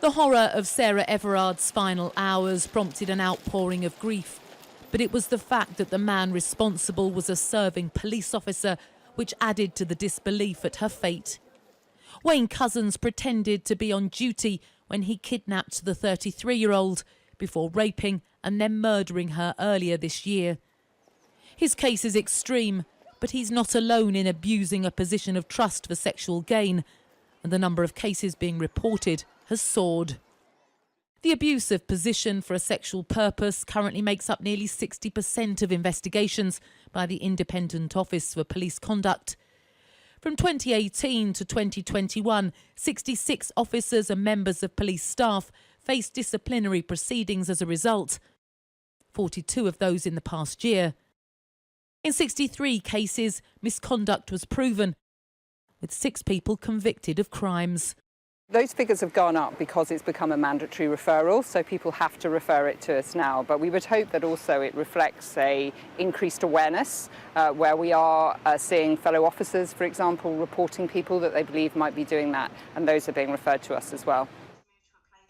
The horror of Sarah Everard's final hours prompted an outpouring of grief. But it was the fact that the man responsible was a serving police officer which added to the disbelief at her fate. Wayne Couzens pretended to be on duty when he kidnapped the 33-year-old before raping and then murdering her earlier this year. His case is extreme, but he's not alone in abusing a position of trust for sexual gain, and the number of cases being reported has soared. The abuse of position for a sexual purpose currently makes up nearly 60% of investigations by the Independent Office for Police Conduct. From 2018 to 2021, 66 officers and members of police staff faced disciplinary proceedings as a result, 42 of those in the past year. In 63 cases, misconduct was proven, with 6 people convicted of crimes. Those figures have gone up because it's become a mandatory referral, so people have to refer it to us now. But we would hope that also it reflects an increased awareness where we are seeing fellow officers, for example, reporting people that they believe might be doing that, and those are being referred to us as well.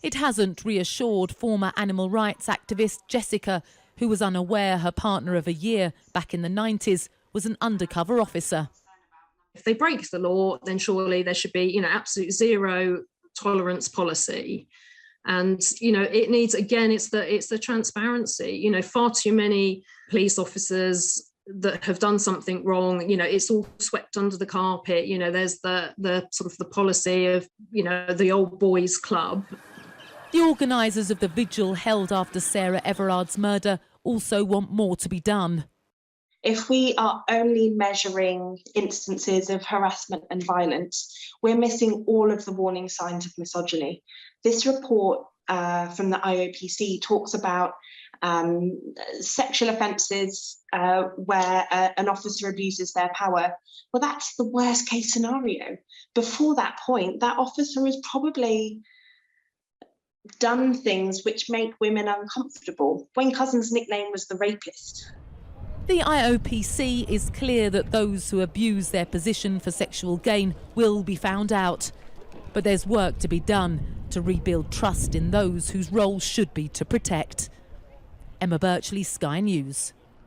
It hasn't reassured former animal rights activist Jessica, who was unaware her partner of a year back in the 90s was an undercover officer. If they break the law, then surely there should be, absolute zero tolerance policy. And, it needs, again, it's the transparency. Far too many police officers that have done something wrong, it's all swept under the carpet. There's the sort of the policy of, the old boys club. The organisers of the vigil held after Sarah Everard's murder also want more to be done. If we are only measuring instances of harassment and violence, we're missing all of the warning signs of misogyny. This report from the IOPC talks about sexual offences where an officer abuses their power. Well, that's the worst case scenario. Before that point, that officer has probably done things which make women uncomfortable. Wayne Couzens' nickname was the rapist. The IOPC is clear that those who abuse their position for sexual gain will be found out. But there's work to be done to rebuild trust in those whose role should be to protect. Emma Birchley, Sky News.